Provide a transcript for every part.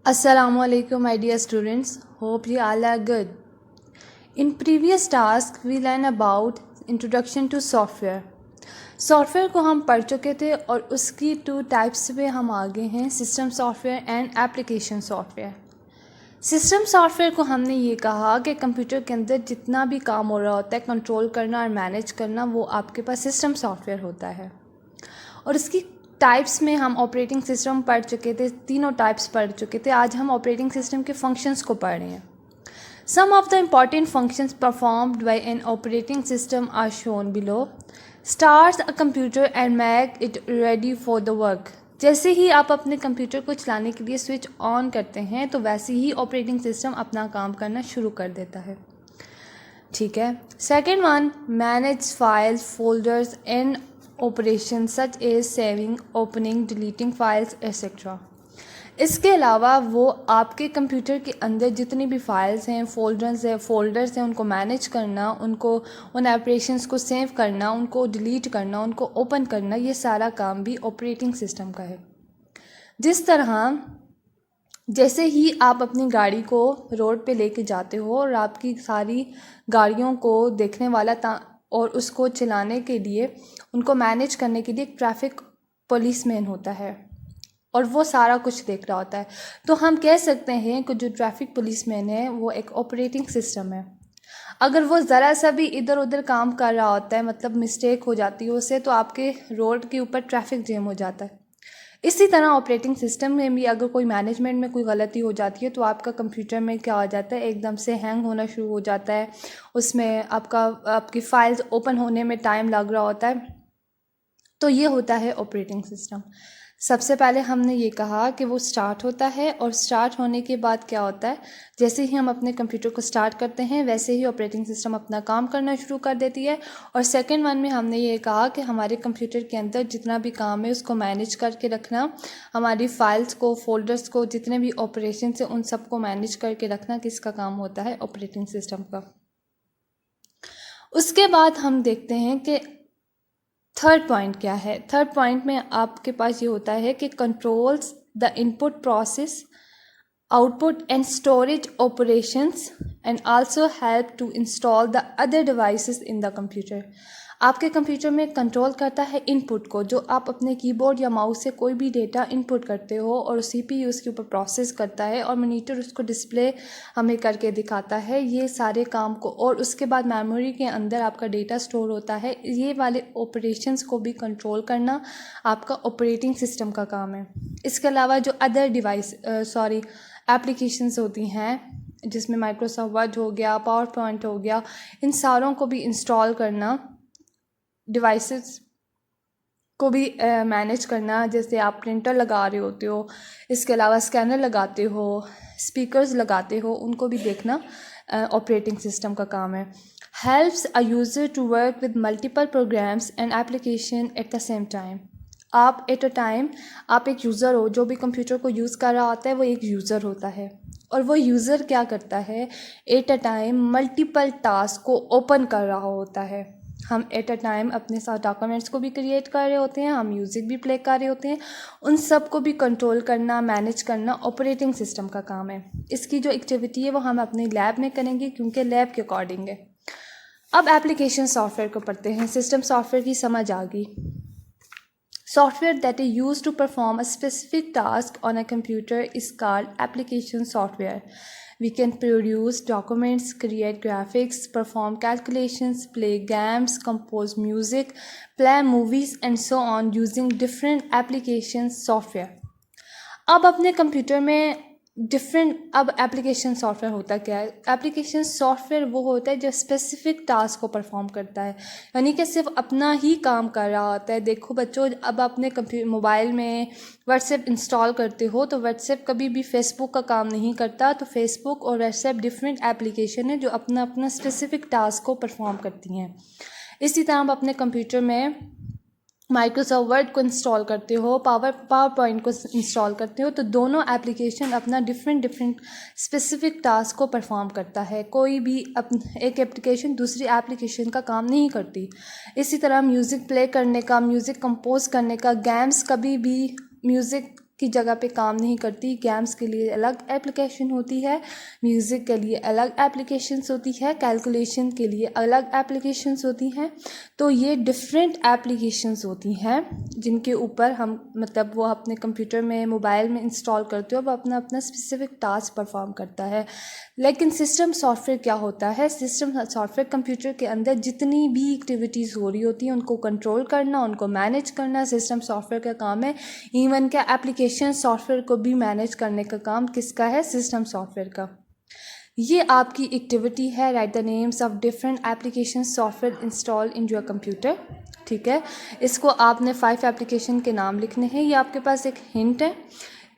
Assalamualaikum, my dear students. Hope you all are good. In previous task, we learned about introduction to software. Software को हम पढ़ चुके थे और उसकी 2 टाइप्स पे हम आगे हैं, system software and application software. System software को हमने ये कहा कि कंप्यूटर के अंदर जितना भी काम हो रहा होता है कंट्रोल करना और मैनेज करना, वो आपके पास सिस्टम सॉफ्टवेयर होता है। और इसकी टाइप्स में हम ऑपरेटिंग सिस्टम पढ़ चुके थे, तीनों टाइप्स पढ़ चुके थे। आज हम ऑपरेटिंग सिस्टम के फंक्शंस को पढ़ रहे हैं। Some of the important functions performed by an operating system are shown below. Start a computer and make it ready for the work. जैसे ही आप अपने कंप्यूटर को चलाने के लिए स्विच ऑन करते हैं तो वैसे ही ऑपरेटिंग सिस्टम अपना काम करना शुरू कर देता है। ठीक है। Second one, manage files, folders and operation such as saving, opening, deleting files etcetera. इसके अलावा वो आपके कंप्यूटर के अंदर जितनी भी फाइल्स हैं, फोल्डर्स हैं, उनको मैनेज करना, उनको उन ऑपरेशंस को सेव करना, उनको डिलीट करना, उनको ओपन करना, ये सारा काम भी ऑपरेटिंग सिस्टम का है। जिस तरह जैसे ही आप अपनी गाड़ी को रोड पे लेके जाते हो और आपकी सारी गाड़ियों को देखने वाला और उसको चलाने के लिए, उनको मैनेज करने के लिए एक ट्रैफिक पुलिसमैन होता है और वो सारा कुछ देख रहा होता है। तो हम कह सकते हैं कि जो ट्रैफिक पुलिसमैन है वो एक ऑपरेटिंग सिस्टम है। अगर वो ज़रा सा भी इधर उधर काम कर रहा होता है, मतलब मिस्टेक हो जाती है उससे, तो आपके रोड के ऊपर ट्रैफिक जैम हो जाता है। इसी तरह ऑपरेटिंग सिस्टम में भी अगर कोई मैनेजमेंट में कोई गलती हो जाती है तो आपका कंप्यूटर में क्या हो जाता है, एकदम से हैंग होना शुरू हो जाता है। उसमें आपकी फाइल्स ओपन होने में टाइम लग रहा होता है। तो ये होता है ऑपरेटिंग सिस्टम। सबसे पहले हमने ये कहा कि वो स्टार्ट होता है और स्टार्ट होने के बाद क्या होता है, जैसे ही हम अपने कंप्यूटर को स्टार्ट करते हैं वैसे ही ऑपरेटिंग सिस्टम अपना काम करना शुरू कर देती है। और सेकंड वन में हमने ये कहा कि हमारे कंप्यूटर के अंदर जितना भी काम है उसको मैनेज करके रखना, हमारी फाइल्स को, फोल्डर्स को, जितने भी ऑपरेशन है उन सबको मैनेज करके रखना किसका काम होता है, ऑपरेटिंग सिस्टम का। उसके बाद हम देखते हैं कि थर्ड पॉइंट क्या है। थर्ड पॉइंट में आपके पास ये होता है कि controls the input process, output and storage operations and also help to install the other devices in the computer. आपके कंप्यूटर में कंट्रोल करता है इनपुट को, जो आप अपने कीबोर्ड या माउस से कोई भी डेटा इनपुट करते हो और सीपीयू उसके ऊपर प्रोसेस करता है और मॉनिटर उसको डिस्प्ले हमें करके दिखाता है, ये सारे काम को। और उसके बाद मेमोरी के अंदर आपका डेटा स्टोर होता है। ये वाले ऑपरेशंस को भी कंट्रोल करना आपका ऑपरेटिंग सिस्टम का काम है। इसके अलावा जो अदर एप्लीकेशंस होती हैं, जिसमें माइक्रोसॉफ्ट वर्ड हो गया, पावर पॉइंट हो गया, इन सारों को भी इंस्टॉल करना, डिवाइसेस को भी मैनेज करना। जैसे आप प्रिंटर लगा रहे होते हो, इसके अलावा स्कैनर लगाते हो, स्पीकर्स लगाते हो, उनको भी देखना ऑपरेटिंग सिस्टम का काम है। Helps a user to work with multiple programs and application at the same time. आप एट अ टाइम, आप एक यूज़र हो, जो भी कंप्यूटर को यूज़ कर रहा होता है वो एक यूज़र होता है और वो यूज़र क्या करता है, eight a time multiple task को ओपन कर रहा होता है। हम एट अ टाइम अपने साथ डॉक्यूमेंट्स को भी क्रिएट कर रहे होते हैं, हम म्यूज़िक भी प्ले कर रहे होते हैं, उन सब को भी कंट्रोल करना, मैनेज करना ऑपरेटिंग सिस्टम का काम है। इसकी जो एक्टिविटी है वो हम अपनी लैब में करेंगे क्योंकि लैब के अकॉर्डिंग है। अब एप्लीकेशन सॉफ्टवेयर को पढ़ते हैं। सिस्टम सॉफ्टवेयर की समझ आ गई। Software that is used to perform a specific task on a computer is called application software. We can produce documents, create graphics, perform calculations, play games, compose music, play movies, and so on using different application software. अब अपने computer में अब application software होता क्या है? Application software वो होता है जो स्पेसिफिक टास्क को परफॉर्म करता है, यानी कि सिर्फ अपना ही काम कर रहा होता है। देखो बच्चों, अब अपने मोबाइल में व्हाट्सएप इंस्टॉल करते हो तो व्हाट्सएप कभी भी फेसबुक का काम नहीं करता। तो फेसबुक और व्हाट्सएप डिफरेंट एप्लीकेशन है जो अपना अपना स्पेसिफिक टास्क को परफॉर्म करती हैं। इसी तरह आप अपने कंप्यूटर में माइक्रोसॉफ्ट वर्ड को इंस्टॉल करते हो, पावर पॉइंट को इंस्टॉल करते हो, तो दोनों एप्लीकेशन अपना डिफरेंट स्पेसिफिक टास्क को परफॉर्म करता है। कोई भी एक एप्लीकेशन दूसरी एप्लीकेशन का काम नहीं करती। इसी तरह म्यूज़िक प्ले करने का, म्यूज़िक कंपोज करने का, गेम्स, कभी भी म्यूज़िक की जगह पे काम नहीं करती। गेम्स के लिए अलग एप्लीकेशन होती है, म्यूज़िक के लिए अलग एप्लीकेशंस होती है, कैलकुलेशन के लिए अलग एप्लीकेशंस होती हैं। तो ये डिफरेंट एप्लीकेशंस होती हैं जिनके ऊपर हम मतलब वो अपने कंप्यूटर में, मोबाइल में इंस्टॉल करते हो, वो अपना अपना स्पेसिफिक टास्क परफॉर्म करता है। लेकिन सिस्टम सॉफ्टवेयर क्या होता है? सिस्टम सॉफ्टवेयर कंप्यूटर के अंदर जितनी भी एक्टिविटीज़ हो रही होती हैं उनको कंट्रोल करना, उनको मैनेज करना सिस्टम सॉफ्टवेयर का काम है। इवन क्या एप्लीकेशन सॉफ्टवेयर को भी मैनेज करने का काम किसका है? सिस्टम सॉफ्टवेयर का। ये आपकी एक्टिविटी है, right the names of different application software install in your computer. ठीक है, इसको आपने 5 एप्लीकेशन के नाम लिखने हैं। ये आपके पास एक हिंट है,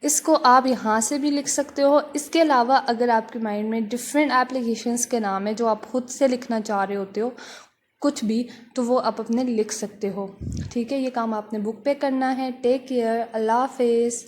इसको आप यहाँ से भी लिख सकते हो। इसके अलावा अगर आपके माइंड में डिफरेंट एप्लीकेशंस के नाम है जो आप खुद से लिखना चाह रहे होते हो कुछ भी, तो वो आप अपने लिख सकते हो। ठीक है, ये काम आपने बुक पे करना है। टेक केयर, अल्लाह हाफिज़।